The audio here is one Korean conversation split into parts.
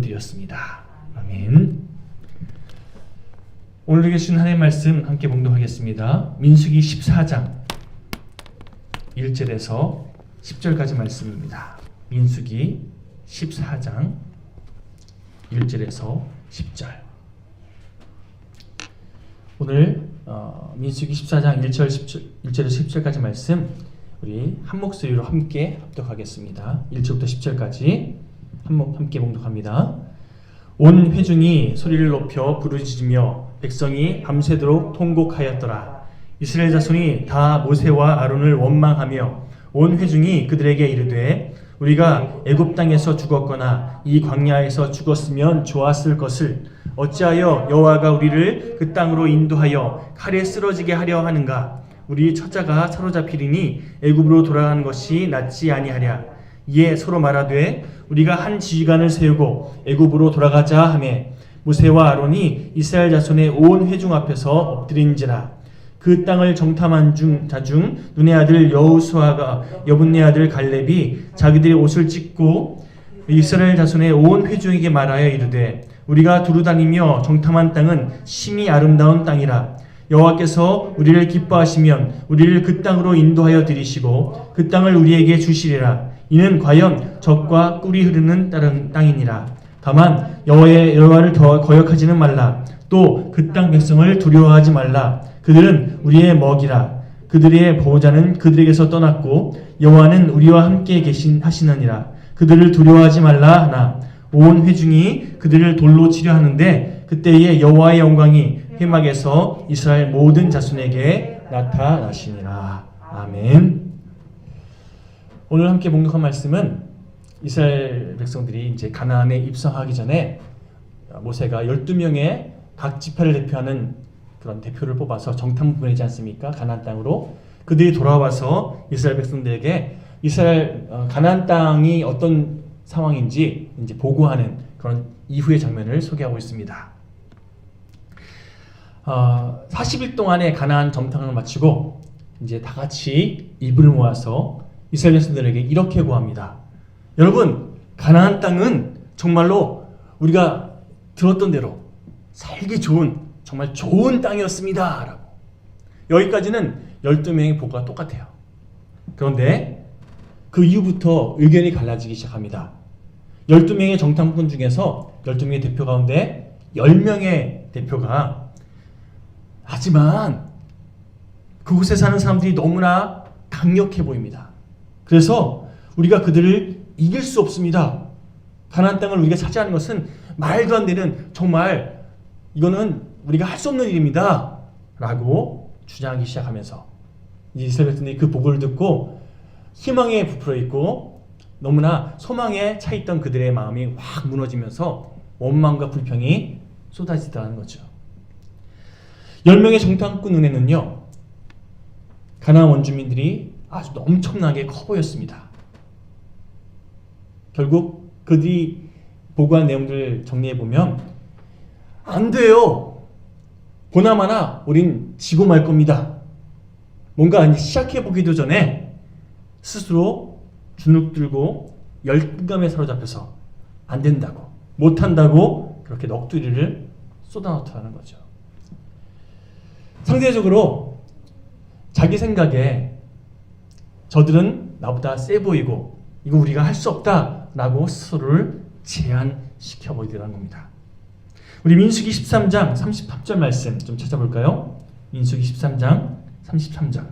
되었습니다. 아멘. 오늘 계신 하나님의 말씀 함께 봉독하겠습니다. 민수기 14장 1절에서 10절까지 말씀입니다. 민수기 14장 1절에서 10절. 오늘 민수기 14장 1절에서 10절까지 말씀 우리 한 목소리로 함께 합독하겠습니다. 1절부터 10절까지 함께 봉독합니다. 온 회중이 소리를 높여 부르짖으며 백성이 밤새도록 통곡하였더라. 이스라엘 자손이 다 모세와 아론을 원망하며 온 회중이 그들에게 이르되 우리가 애굽 땅에서 죽었거나 이 광야에서 죽었으면 좋았을 것을 어찌하여 여호와가 우리를 그 땅으로 인도하여 칼에 쓰러지게 하려 하는가? 우리 처자가 사로잡히리니 애굽으로 돌아가는 것이 낫지 아니하랴. 이에 서로 말하되 우리가 한 지휘관을 세우고 애굽으로 돌아가자 하매 모세와 아론이 이스라엘 자손의 온 회중 앞에서 엎드린지라. 그 땅을 정탐한 자 중 눈의 아들 여호수아가 여분네 아들 갈렙이 자기들의 옷을 찢고 이스라엘 자손의 온 회중에게 말하여 이르되 우리가 두루다니며 정탐한 땅은 심히 아름다운 땅이라. 여호와께서 우리를 기뻐하시면 우리를 그 땅으로 인도하여 들이시고 그 땅을 우리에게 주시리라. 이는 과연 젖과 꿀이 흐르는 땅이니라. 다만 여호와를 더 거역하지는 말라. 또 그 땅 백성을 두려워하지 말라. 그들은 우리의 먹이라. 그들의 보호자는 그들에게서 떠났고 여호와는 우리와 함께 하시느니라. 그들을 두려워하지 말라 하나 온 회중이 그들을 돌로 치려 하는데 그때에 여호와의 영광이 회막에서 이스라엘 모든 자손에게 나타나시니라. 아멘. 오늘 함께 봉독한 말씀은 이스라엘 백성들이 이제 가나안에 입성하기 전에 모세가 12명의 각 지파를 대표하는 그런 대표를 뽑아서 정탐 보내지 않습니까? 가나안 땅으로. 그들이 돌아와서 이스라엘 백성들에게 가나안 땅이 어떤 상황인지 이제 보고하는 그런 이후의 장면을 소개하고 있습니다. 40일 동안의 가나안 정탐을 마치고 이제 다 같이 입을 모아서 이스라엘 백성들에게 이렇게 고합니다. 여러분, 가나안 땅은 정말로 우리가 들었던 대로 살기 좋은 정말 좋은 땅이었습니다. 라고. 여기까지는 12명의 보고가 똑같아요. 그런데 그 이후부터 의견이 갈라지기 시작합니다. 12명의 정탐꾼 중에서 12명의 대표 가운데 10명의 대표가 하지만 그곳에 사는 사람들이 너무나 강력해 보입니다. 그래서 우리가 그들을 이길 수 없습니다. 가나안 땅을 우리가 차지하는 것은 말도 안 되는 정말 이거는 우리가 할 수 없는 일입니다. 라고 주장하기 시작하면서 이스라엘 백성들이 그 보고를 듣고 희망에 부풀어 있고 너무나 소망에 차 있던 그들의 마음이 확 무너지면서 원망과 불평이 쏟아지더라는 거죠. 10명의 정탐꾼 눈에는요, 가나안 원주민들이 아주 엄청나게 커 보였습니다. 결국 그들이 보고한 내용들을 정리해보면 안 돼요. 보나마나 우린 지고 말 겁니다. 뭔가 시작해보기도 전에 스스로 주눅 들고 열감에 사로잡혀서 안 된다고, 못한다고 그렇게 넋두리를 쏟아놓더라는 거죠. 상대적으로 자기 생각에 저들은 나보다 세 보이고 이거 우리가 할 수 없다라고 스스로를 제한시켜 보이더라는 겁니다. 우리 민수기 13장 33절 말씀 좀 찾아볼까요? 민수기 13장 33절.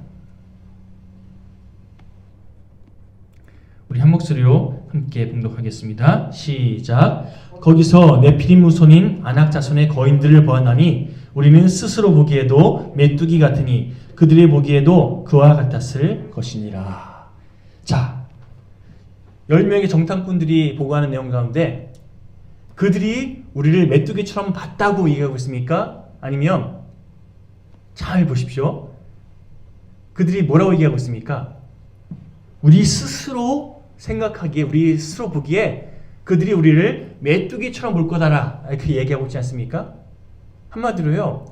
우리 한 목소리로 함께 봉독하겠습니다. 시작. 거기서 네피림 후손인 아낙 자손의 거인들을 보았나니 우리는 스스로 보기에도 메뚜기 같으니 그들이 보기에도 그와 같았을 것이니라. 자, 10명의 정탐꾼들이 보고하는 내용 가운데 그들이 우리를 메뚜기처럼 봤다고 얘기하고 있습니까? 아니면 잘 보십시오. 그들이 뭐라고 얘기하고 있습니까? 우리 스스로 생각하기에, 우리 스스로 보기에 그들이 우리를 메뚜기처럼 볼 거다라 이렇게 얘기하고 있지 않습니까? 한마디로요,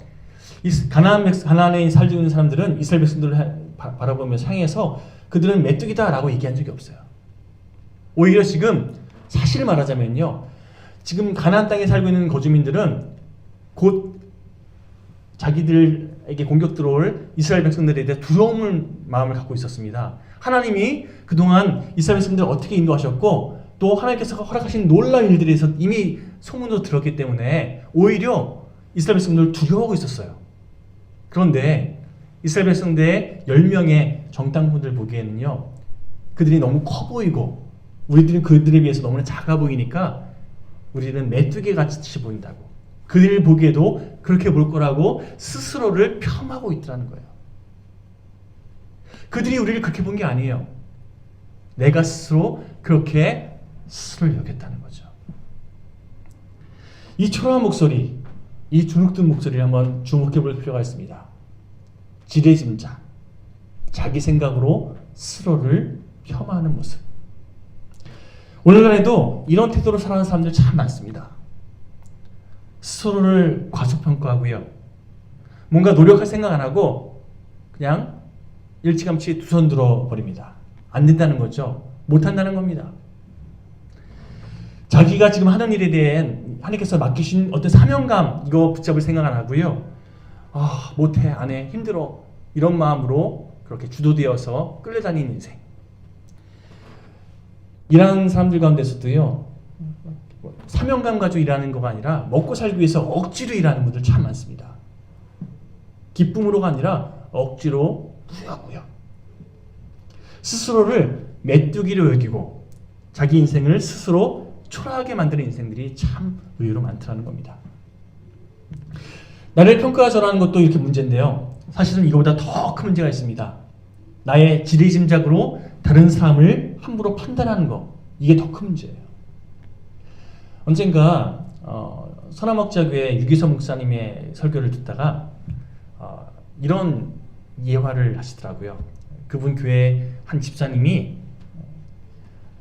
가나안에 살고 있는 사람들은 이스라엘 백성들을 바라보면서 향해서 그들은 메뚜기다라고 얘기한 적이 없어요. 오히려 지금 사실을 말하자면요, 지금 가나안 땅에 살고 있는 거주민들은 곧 자기들에게 공격 들어올 이스라엘 백성들에 대해 두려운 마음을 갖고 있었습니다. 하나님이 그동안 이스라엘 백성들을 어떻게 인도하셨고 또 하나님께서 허락하신 놀라운 일들에 대해서 이미 소문도 들었기 때문에 오히려 이스라엘 백성들을 두려워하고 있었어요. 그런데 이스라엘 백성들의 10명의 정탐꾼들 보기에는요, 그들이 너무 커 보이고 우리들은 그들에 비해서 너무나 작아 보이니까 우리는 메뚜기 같이 보인다고, 그들을 보기에도 그렇게 볼 거라고 스스로를 폄하고 있더라는 거예요. 그들이 우리를 그렇게 본 게 아니에요. 내가 스스로 그렇게 스스로를 여겼다는 거죠. 이 초라한 목소리, 이 주눅든 목소리를 한번 주목해 볼 필요가 있습니다. 지레짐작, 자기 생각으로 스스로를 폄하하는 모습. 오늘날에도 이런 태도로 살아가는 사람들 참 많습니다. 스스로를 과소평가하고요, 뭔가 노력할 생각 안 하고 그냥 일찌감치 두 손 들어 버립니다. 안 된다는 거죠. 못한다는 겁니다. 자기가 지금 하는 일에 대한 하나님께서 맡기신 어떤 사명감, 이거 붙잡을 생각 안 하고요, 못해, 안 해, 힘들어, 이런 마음으로 그렇게 주도되어서 끌려다니는 인생. 일하는 사람들 가운데서도요, 사명감 가지고 일하는 거가 아니라 먹고 살기 위해서 억지로 일하는 분들 참 많습니다. 기쁨으로가 아니라 억지로 부여하고요. 스스로를 메뚜기로 여기고 자기 인생을 스스로 초라하게 만드는 인생들이 참 의외로 많더라는 겁니다. 나를 평가절하는 것도 이렇게 문제인데요, 사실은 이거보다 더 큰 문제가 있습니다. 나의 지레짐작으로 다른 사람을 함부로 판단하는 것, 이게 더 큰 문제예요. 언젠가 서남목자교회 유기서 목사님의 설교를 듣다가 이런 예화를 하시더라고요. 그분 교회 한 집사님이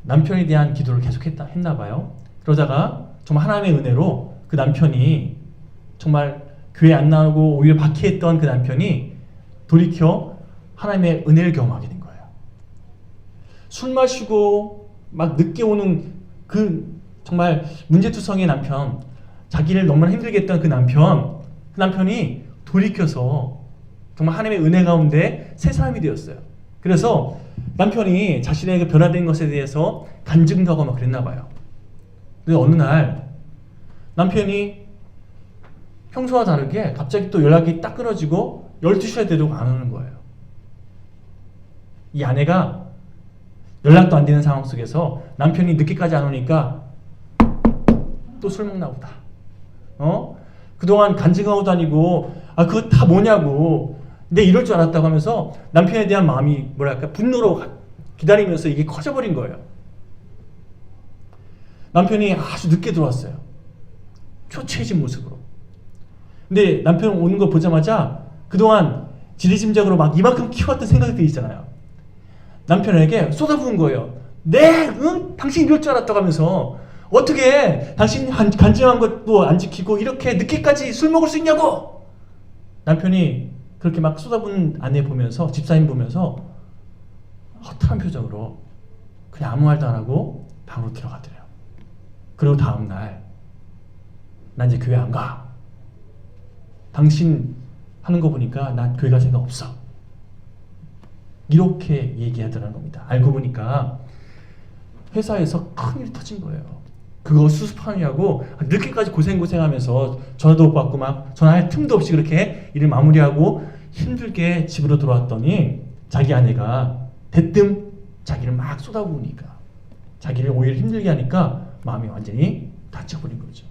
남편에 대한 기도를 계속 했나 봐요. 그러다가 정말 하나님의 은혜로 그 남편이, 정말 교회 안 나오고 오히려 박해했던 그 남편이 돌이켜 하나님의 은혜를 경험하게 된 거예요. 술 마시고 막 늦게 오는 그 정말 문제투성의 남편, 자기를 너무나 힘들게 했던 그 남편이 돌이켜서 정말 하나님의 은혜 가운데 새 사람이 되었어요. 그래서 남편이 자신의 그 변화된 것에 대해서 간증도 하고 막 그랬나 봐요. 근데 어느 날 남편이 평소와 다르게 갑자기 또 연락이 딱 끊어지고 12시가 돼도 안 오는 거예요. 이 아내가 연락도 안 되는 상황 속에서 남편이 늦게까지 안 오니까 또 술 먹나 보다. 그동안 간증하고 다니고 그거 다 뭐냐고, 내 이럴 줄 알았다고 하면서 남편에 대한 마음이 뭐랄까 분노로 기다리면서 이게 커져버린 거예요. 남편이 아주 늦게 들어왔어요. 초췌해진 모습으로. 근데 남편 오는 거 보자마자 그동안 지리짐작으로 막 이만큼 키웠던 생각들이 있잖아요. 남편에게 쏟아부은 거예요. 당신 이럴 줄 알았다고 하면서 어떻게 당신 간증한 것도 안 지키고 이렇게 늦게까지 술 먹을 수 있냐고! 남편이 그렇게 막 쏟아부은 아내 보면서, 집사님 보면서 허탈한 표정으로 그냥 아무 말도 안 하고 방으로 들어가더래요. 그리고 다음날 난 이제 교회 안 가. 당신 하는 거 보니까 난 교회 갈 생각 없어. 이렇게 얘기하더라는 겁니다. 알고 보니까 회사에서 큰일이 터진 거예요. 그거 수습하느냐고 늦게까지 고생하면서 전화도 못 받고 막 전화할 틈도 없이 그렇게 일을 마무리하고 힘들게 집으로 돌아왔더니 자기 아내가 대뜸 자기를 막 쏟아부으니까, 자기를 오히려 힘들게 하니까 마음이 완전히 다쳐버린 거죠.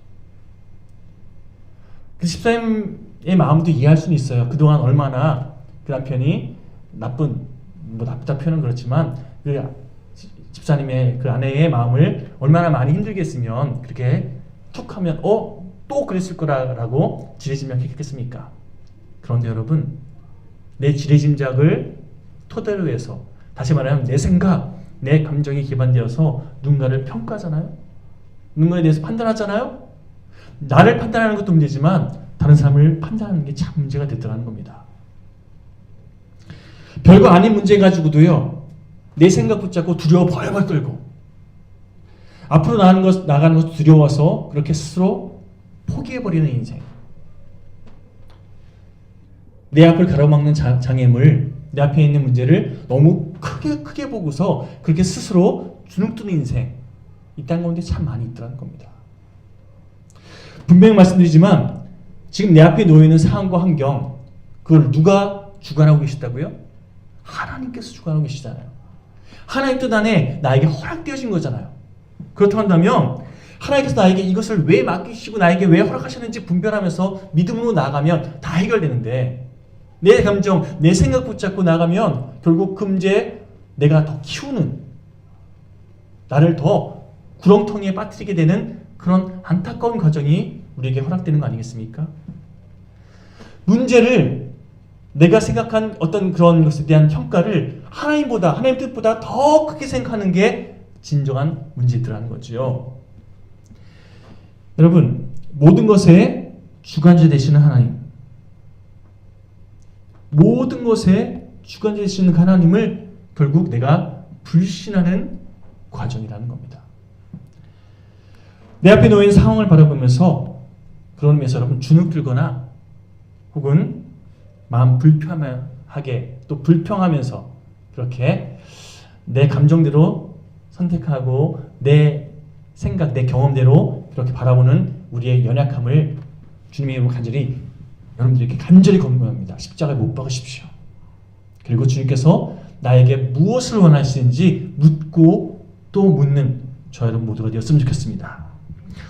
그 집사님의 마음도 이해할 수는 있어요. 그동안 얼마나 그 남편이 나쁘다 표현은 그렇지만 그 집사님의 그 아내의 마음을 얼마나 많이 힘들게 했으면 그렇게 툭 하면 또 그랬을 거라고 지레짐작했겠습니까? 그런데 여러분, 내 지레짐작을 토대로 해서, 다시 말하면 내 생각, 내 감정이 기반되어서 누군가를 평가하잖아요. 누군가에 대해서 판단하잖아요. 나를 판단하는 것도 문제지만 다른 사람을 판단하는 게 참 문제가 되더라는 겁니다. 별거 아닌 문제 가지고도요, 내 생각 붙잡고 두려워 벌벌 떨고, 앞으로 나가는 것 두려워서 그렇게 스스로 포기해버리는 인생. 내 앞을 가로막는 장애물, 내 앞에 있는 문제를 너무 크게 보고서 그렇게 스스로 주눅드는 인생. 이 땅 가운데 참 많이 있더라는 겁니다. 분명히 말씀드리지만 지금 내 앞에 놓여있는 상황과 환경, 그걸 누가 주관하고 계시다고요? 하나님께서 주관하고 계시잖아요. 하나님 뜻 안에 나에게 허락되어진 거잖아요. 그렇다고 한다면 하나님께서 나에게 이것을 왜 맡기시고 나에게 왜 허락하셨는지 분별하면서 믿음으로 나아가면 다 해결되는데, 내 감정, 내 생각 붙잡고 나가면 결국 그 문제 내가 더 키우는, 나를 더 구렁텅이에 빠뜨리게 되는 그런 안타까운 과정이 우리에게 허락되는 거 아니겠습니까? 문제를, 내가 생각한 어떤 그런 것에 대한 평가를 하나님 뜻보다 더 크게 생각하는 게 진정한 문제들이라는 거죠. 여러분, 모든 것에 주관자 되시는 하나님, 모든 것에 주관자 되시는 하나님을 결국 내가 불신하는 과정이라는 겁니다. 내 앞에 놓인 상황을 바라보면서 그런 면에서 여러분 주눅들거나 혹은 마음 불편하게 또 불평하면서 그렇게 내 감정대로 선택하고 내 생각, 내 경험대로 그렇게 바라보는 우리의 연약함을 주님의 이름으로 여러분들에게 간절히 권고합니다. 십자가에 못 박으십시오. 그리고 주님께서 나에게 무엇을 원하시는지 묻고 또 묻는 저 여러분 모두가 되었으면 좋겠습니다.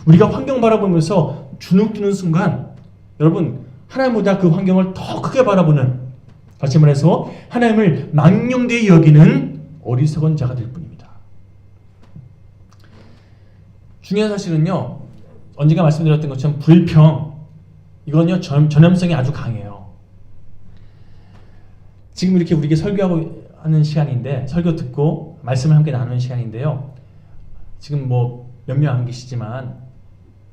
우리가 환경 바라보면서 주눅드는 순간 여러분 하나님보다 그 환경을 더 크게 바라보는, 다시 말해서 하나님을 망령되이 여기는 어리석은 자가 될 뿐입니다. 중요한 사실은요, 언젠가 말씀드렸던 것처럼 불평, 이건요 전염성이 아주 강해요. 지금 이렇게 우리에게 설교하고 하는 시간인데, 설교 듣고 말씀을 함께 나누는 시간인데요, 지금 뭐 몇 명 안 계시지만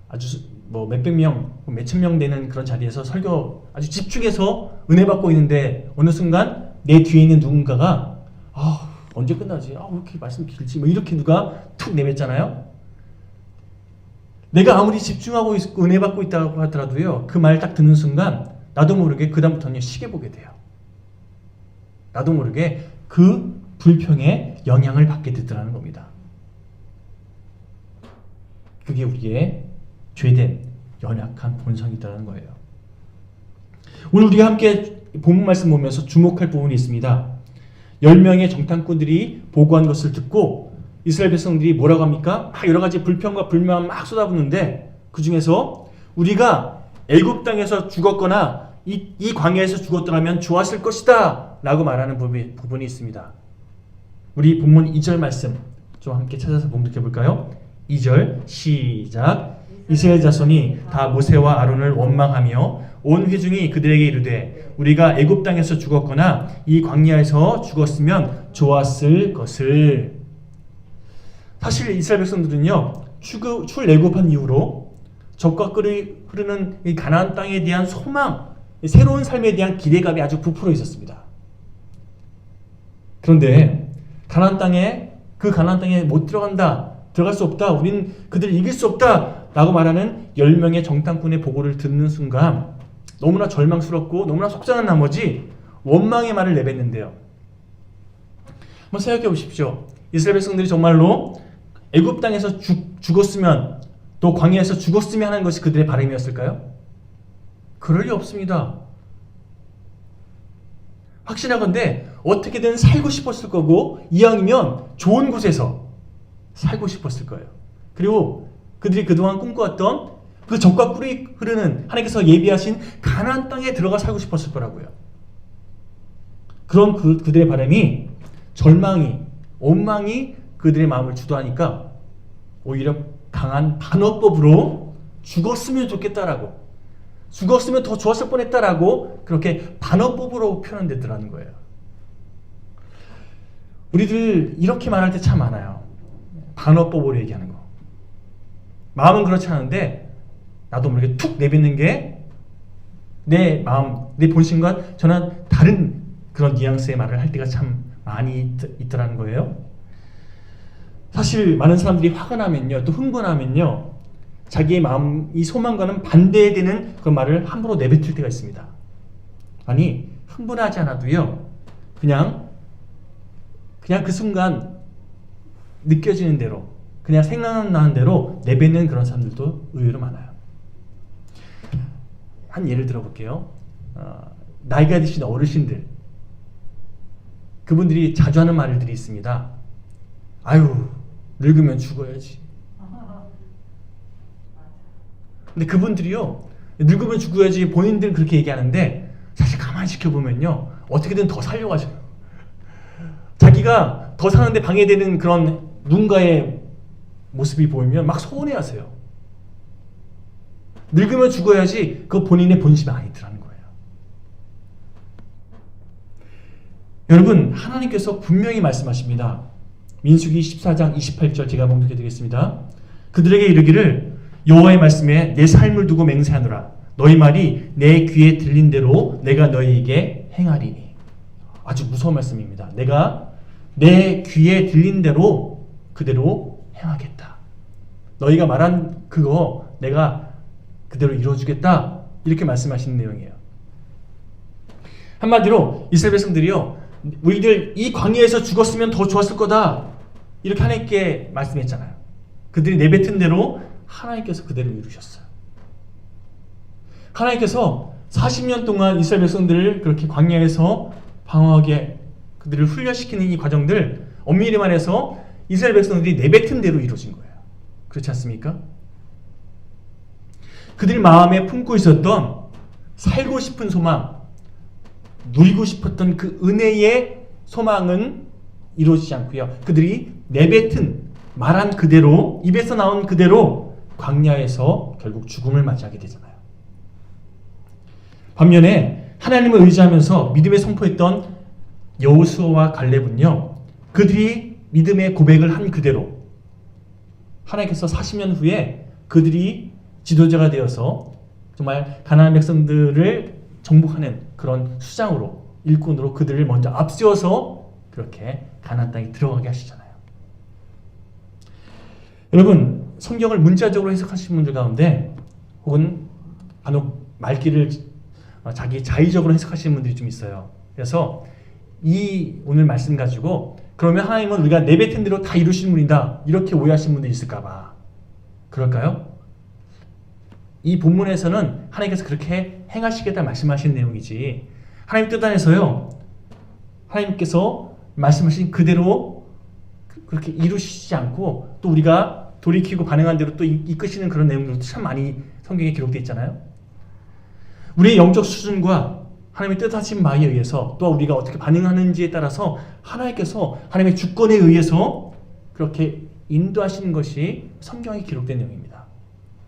아주 뭐 몇백 명, 몇천 명 되는 그런 자리에서 설교 아주 집중해서 은혜 받고 있는데 어느 순간 내 뒤에 있는 누군가가 언제 끝나지? 왜 이렇게 말씀 길지? 뭐 이렇게 누가 툭 내뱉잖아요. 내가 아무리 집중하고 있고 은혜 받고 있다고 하더라도요, 그 말 딱 듣는 순간 나도 모르게 그 다음부터는 시계 보게 돼요. 나도 모르게 그 불평에 영향을 받게 되더라는 겁니다. 그게 우리의 죄된 연약한 본성이라는 거예요. 오늘 우리가 함께 본문 말씀 보면서 주목할 부분이 있습니다. 10명의 정탐꾼들이 보고한 것을 듣고 이스라엘 백성들이 뭐라고 합니까? 여러 가지 불평과 불만 막 쏟아붓는데, 그 중에서 우리가 애굽 땅에서 죽었거나 이 광야에서 죽었더라면 좋았을 것이다 라고 말하는 부분이 있습니다. 우리 본문 2절 말씀 좀 함께 찾아서 봉독해 볼까요? 2절 시작. 이스라엘 자손이 다 모세와 아론을 원망하며 온 회중이 그들에게 이르되 우리가 애굽 땅에서 죽었거나 이 광야에서 죽었으면 좋았을 것을. 사실 이스라엘 백성들은요, 출애굽한 이후로 적과 꿀이 흐르는 이 가나안 땅에 대한 소망, 새로운 삶에 대한 기대감이 아주 부풀어 있었습니다. 그런데 가나안 땅에 못 들어갈 수 없다, 우린 그들을 이길 수 없다 라고 말하는 10명의 정탐꾼의 보고를 듣는 순간 너무나 절망스럽고 너무나 속상한 나머지 원망의 말을 내뱉는데요. 한번 생각해 보십시오. 이스라엘 백성들이 정말로 애굽 땅에서 죽었으면, 또 광야에서 죽었으면 하는 것이 그들의 바람이었을까요? 그럴 리 없습니다. 확신하건대 어떻게든 살고 싶었을 거고, 이왕이면 좋은 곳에서 살고 싶었을 거예요. 그리고 그들이 그동안 꿈꿔왔던 그 적과 꿀이 흐르는 하나님께서 예비하신 가나안 땅에 들어가 살고 싶었을 거라고요. 그런 그들의 바람이, 절망이, 원망이 그들의 마음을 주도하니까 오히려 강한 반어법으로 죽었으면 좋겠다라고, 죽었으면 더 좋았을 뻔했다라고 그렇게 반어법으로 표현되더라는 거예요. 우리들 이렇게 말할 때 참 많아요. 반어법으로 얘기하는 거. 마음은 그렇지 않은데 나도 모르게 툭 내뱉는 게 내 마음, 내 본심과 전혀 다른 그런 뉘앙스의 말을 할 때가 참 많이 있더라는 거예요. 사실 많은 사람들이 화가 나면요, 또 흥분하면요, 자기의 마음, 이 소망과는 반대되는 그 말을 함부로 내뱉을 때가 있습니다. 아니, 흥분하지 않아도요, 그냥 그 순간 느껴지는 대로, 그냥 생각나는 대로 내뱉는 그런 사람들도 의외로 많아요. 한 예를 들어볼게요. 나이가 드신 어르신들, 그분들이 자주 하는 말들이 있습니다. 아유, 늙으면 죽어야지. 근데 그분들이요, 늙으면 죽어야지 본인들은 그렇게 얘기하는데 사실 가만히 지켜보면요, 어떻게든 더 살려고 하죠. 자기가 더 사는데 방해되는 그런 누군가의 모습이 보이면 막 서운해하세요. 늙으면 죽어야지 그 본인의 본심이 아니더라는 거예요. 여러분, 하나님께서 분명히 말씀하십니다. 민수기 14장 28절 제가 봉독해 드리겠습니다. 그들에게 이르기를 여호와의 말씀에 내 삶을 두고 맹세하노라. 너희 말이 내 귀에 들린 대로 내가 너희에게 행하리니. 아주 무서운 말씀입니다. 내가 내 귀에 들린 대로 그대로 행하겠다. 너희가 말한 그거 내가 그대로 이루어주겠다. 이렇게 말씀하시는 내용이에요. 한마디로 이스라엘 백성들이요, 우리들 이 광야에서 죽었으면 더 좋았을 거다. 이렇게 하나님께 말씀했잖아요. 그들이 내뱉은 대로 하나님께서 그대로 이루셨어요. 하나님께서 40년 동안 이스라엘 백성들을 그렇게 광야에서 방황하게 그들을 훈련시키는 이 과정들, 엄밀히 말해서 이스라엘 백성들이 내뱉은 대로 이루어진 거예요. 그렇지 않습니까? 그들 마음에 품고 있었던 살고 싶은 소망, 누리고 싶었던 그 은혜의 소망은 이루어지지 않고요. 그들이 내뱉은, 말한 그대로, 입에서 나온 그대로 광야에서 결국 죽음을 맞이하게 되잖아요. 반면에 하나님을 의지하면서 믿음에 선포했던 여호수아와 갈렙은요, 그들이 믿음의 고백을 한 그대로 하나님께서 40년 후에 그들이 지도자가 되어서 정말 가나안 백성들을 정복하는 그런 수장으로, 일꾼으로 그들을 먼저 앞세워서 그렇게 가나안 땅에 들어가게 하시잖아요. 여러분, 성경을 문자적으로 해석하시는 분들 가운데 혹은 간혹 말귀를 자기 자의적으로 해석하시는 분들이 좀 있어요. 그래서 이 오늘 말씀 가지고 그러면 하나님은 우리가 내뱉은 대로 다 이루신 분이다, 이렇게 오해하시는 분들이 있을까 봐. 그럴까요? 이 본문에서는 하나님께서 그렇게 행하시겠다 말씀하시는 내용이지, 하나님 뜻 안에서요, 하나님께서 말씀하신 그대로 그렇게 이루시지 않고 또 우리가 돌이키고 반응한 대로 또 이끄시는 그런 내용들도 참 많이 성경에 기록되어 있잖아요. 우리의 영적 수준과 하나님의 뜻하신 바에 의해서 또 우리가 어떻게 반응하는지에 따라서 하나님께서 하나님의 주권에 의해서 그렇게 인도하시는 것이 성경에 기록된 내용입니다.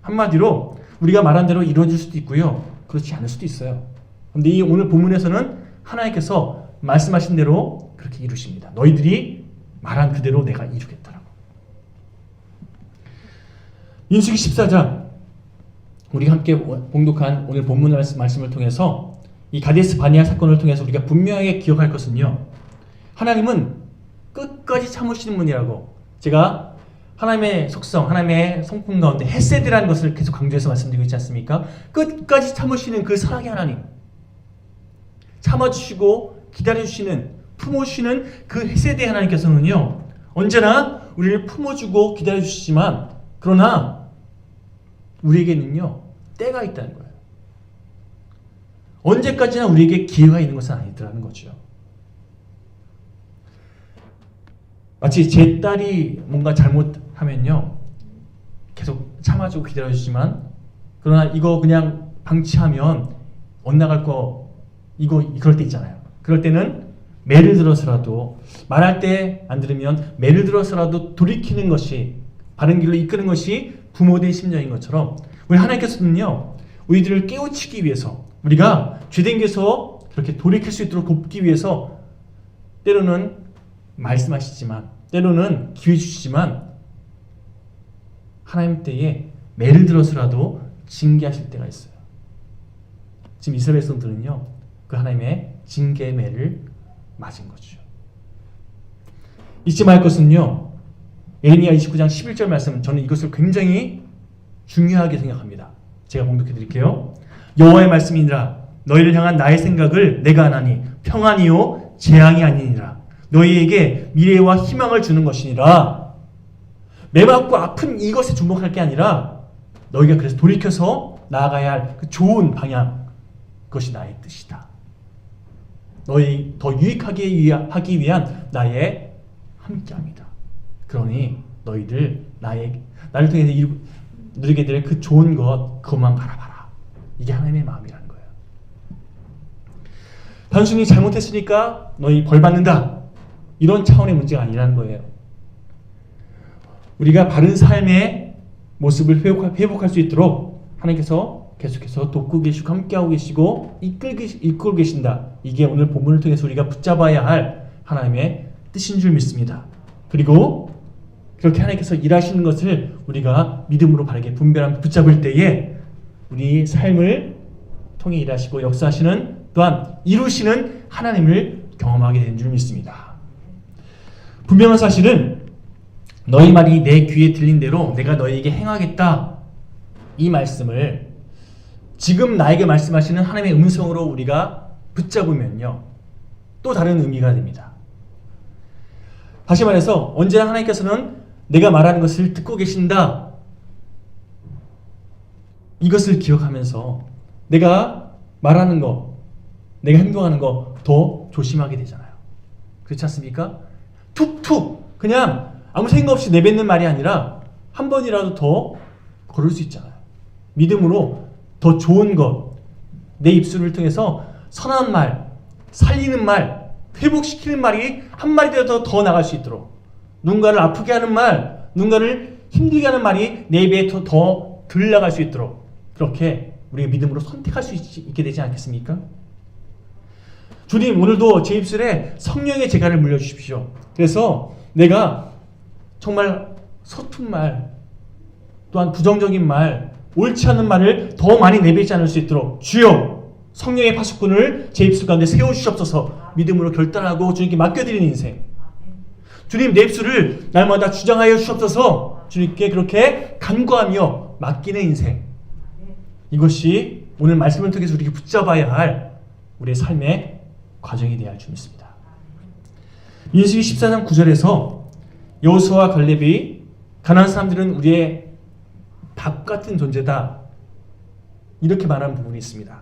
한마디로 우리가 말한 대로 이루어질 수도 있고요, 그렇지 않을 수도 있어요. 그런데 이 오늘 본문에서는 하나님께서 말씀하신 대로 그렇게 이루십니다. 너희들이 말한 그대로 내가 이루겠다라고. 민수기 14장, 우리가 함께 봉독한 오늘 본문 말씀을 통해서 이 가데스 바네아 사건을 통해서 우리가 분명하게 기억할 것은요, 하나님은 끝까지 참으시는 분이라고. 제가 하나님의 속성, 하나님의 성품 가운데 헤세드라는 것을 계속 강조해서 말씀드리고 있지 않습니까? 끝까지 참으시는 그 사랑의 하나님, 참아주시고 기다려주시는, 품어주시는 그 헤세드의 하나님께서는요, 언제나 우리를 품어주고 기다려주시지만 그러나 우리에게는요, 때가 있다는 거예요. 언제까지나 우리에게 기회가 있는 것은 아니더라는 거죠. 마치 제 딸이 뭔가 잘못하면요, 계속 참아주고 기다려주지만 그러나 이거 그냥 방치하면 엇나갈 거, 그럴 때 있잖아요. 그럴 때는 매를 들어서라도, 말할 때 안 들으면 매를 들어서라도 돌이키는 것이, 바른 길로 이끄는 것이 부모된 심정인 것처럼 우리 하나님께서는요, 우리들을 깨우치기 위해서, 우리가 죄된 길에서 그렇게 돌이킬 수 있도록 돕기 위해서 때로는 말씀하시지만, 때로는 기회 주시지만 하나님 때에 매를 들어서라도 징계하실 때가 있어요. 지금 이스라엘 백성들은요, 그 하나님의 징계의 매를 맞은 거죠. 잊지 말 것은요, 예레미야 29장 11절 말씀, 저는 이것을 굉장히 중요하게 생각합니다. 제가 봉독해 드릴게요. 여호와의 말씀이니라. 너희를 향한 나의 생각을 내가 아나니 평안이요 재앙이 아니니라. 너희에게 미래와 희망을 주는 것이니라. 매맞고 아픈 이것에 주목할 게 아니라 너희가 그래서 돌이켜서 나아가야 할 그 좋은 방향, 그것이 나의 뜻이다. 너희 더 유익하게 하기 위한 나의 함께함이다. 그러니 너희들 나를 통해서 누리게 될 그 좋은 것, 그것만 바라봐라. 이게 하나님의 마음이라는 거예요. 단순히 잘못했으니까 너희 벌 받는다, 이런 차원의 문제가 아니라는 거예요. 우리가 바른 삶의 모습을 회복할 수 있도록 하나님께서 계속해서 돕고 계시고 함께하고 계시고 이끌고 계신다. 이게 오늘 본문을 통해서 우리가 붙잡아야 할 하나님의 뜻인 줄 믿습니다. 그리고 그렇게 하나님께서 일하시는 것을 우리가 믿음으로 바르게 분별하며 붙잡을 때에 우리 삶을 통해 일하시고 역사하시는, 또한 이루시는 하나님을 경험하게 된 줄 믿습니다. 분명한 사실은 너희 말이 내 귀에 들린 대로 내가 너희에게 행하겠다, 이 말씀을 지금 나에게 말씀하시는 하나님의 음성으로 우리가 붙잡으면요, 또 다른 의미가 됩니다. 다시 말해서 언제나 하나님께서는 내가 말하는 것을 듣고 계신다, 이것을 기억하면서 내가 말하는 거, 내가 행동하는 거 더 조심하게 되잖아요. 그렇지 않습니까? 툭툭 그냥 아무 생각 없이 내뱉는 말이 아니라 한 번이라도 더 걸을 수 있잖아요. 믿음으로 더 좋은 것, 내 입술을 통해서 선한 말, 살리는 말, 회복시키는 말이 한 마디라도 더 나갈 수 있도록, 누군가를 아프게 하는 말, 누군가를 힘들게 하는 말이 내 입에 더 들나갈 수 있도록, 그렇게 우리가 믿음으로 선택할 수 있게 되지 않겠습니까? 주님, 오늘도 제 입술에 성령의 재간을 물려주십시오. 그래서 내가 정말 서툰 말, 또한 부정적인 말, 옳지 않은 말을 더 많이 내뱉지 않을 수 있도록 주여 성령의 파수꾼을 제 입술 가운데 세워주시옵소서. 믿음으로 결단하고 주님께 맡겨드리는 인생. 주님, 내 입술을 날마다 주장하여 주옵소서. 주님께 그렇게 간구하며 맡기는 인생. 이것이 오늘 말씀을 통해서 우리가 붙잡아야 할 우리의 삶의 과정이 되어야 할 줄 믿습니다. 민수기 14장 9절에서 여호수아와 갈렙이 가나안 사람들은 우리의 밥 같은 존재다, 이렇게 말하는 부분이 있습니다.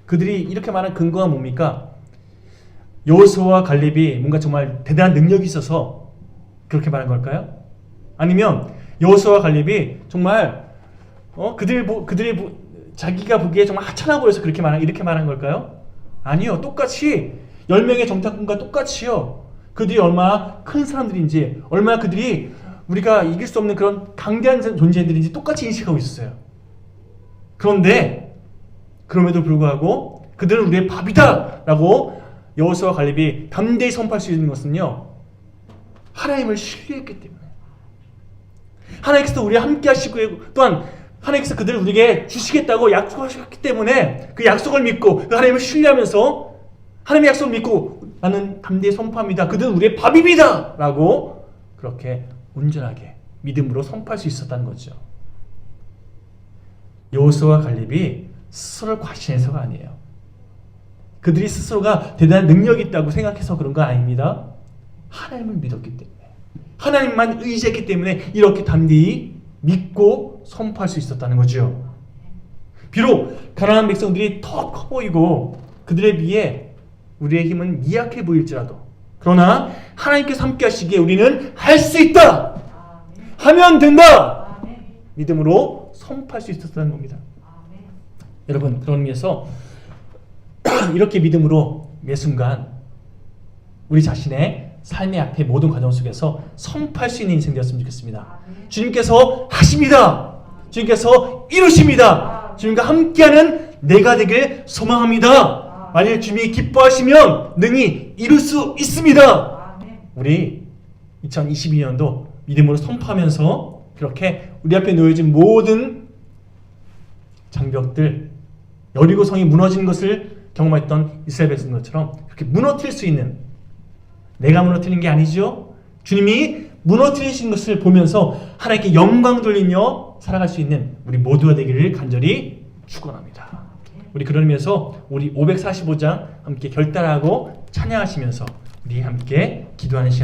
그들이 이렇게 말한 근거가 뭡니까? 여호수아와 갈렙이 뭔가 정말 대단한 능력이 있어서 그렇게 말한 걸까요? 아니면 여호수아와 갈렙이 정말 자기가 보기에 정말 하찮아 보여서 이렇게 말한 걸까요? 아니요. 똑같이 10명의 정탐꾼과 똑같이요, 그들이 얼마나 큰 사람들인지, 얼마나 그들이 우리가 이길 수 없는 그런 강대한 존재들인지 똑같이 인식하고 있었어요. 그런데 그럼에도 불구하고 그들은 우리의 밥이다 라고 여호수아와 갈렙이 담대히 선포할 수 있는 것은요, 하나님을 신뢰했기 때문에, 하나님께서 우리와 함께 하시고, 또한 하나님께서 그들을 우리에게 주시겠다고 약속하셨기 때문에 그 약속을 믿고 그 하나님을 신뢰하면서 하나님의 약속을 믿고 나는 담대히 선포합니다, 그들은 우리의 밥입니다 라고 그렇게 온전하게 믿음으로 선포할 수 있었다는 거죠. 여호수아와 갈렙이 스스로를 과신해서가 아니에요. 그들이 스스로가 대단한 능력이 있다고 생각해서 그런 건 아닙니다. 하나님을 믿었기 때문에, 하나님만 의지했기 때문에 이렇게 담대히 믿고 선포할 수 있었다는 거죠. 비록 가나안 백성들이 더 커 보이고 그들에 비해 우리의 힘은 미약해 보일지라도, 그러나 하나님께서 함께 하시기에 우리는 할 수 있다, 하면 된다, 믿음으로 선포할 수 있었다는 겁니다. 여러분, 그런 의미에서 이렇게 믿음으로 매 순간 우리 자신의 삶의 앞에 모든 과정 속에서 선포할 수 있는 인생 되었으면 좋겠습니다. 주님께서 하십니다. 주님께서 이루십니다. 주님과 함께하는 내가 되길 소망합니다. 만일 주님이 기뻐하시면 능히 이룰 수 있습니다. 우리 2022년도 믿음으로 선포하면서 그렇게 우리 앞에 놓여진 모든 장벽들, 여리고 성이 무너지는 것을 경험했던 이스라엘 백성들처럼 그렇게 무너뜨릴 수 있는, 내가 무너뜨리는 게 아니죠, 주님이 무너뜨리신 것을 보면서 하나님께 영광 돌리며 살아갈 수 있는 우리 모두가 되기를 간절히 축원합니다. 우리 그런 의미에서 우리 545장 함께 결단하고 찬양하시면서 우리 함께 기도하는 시간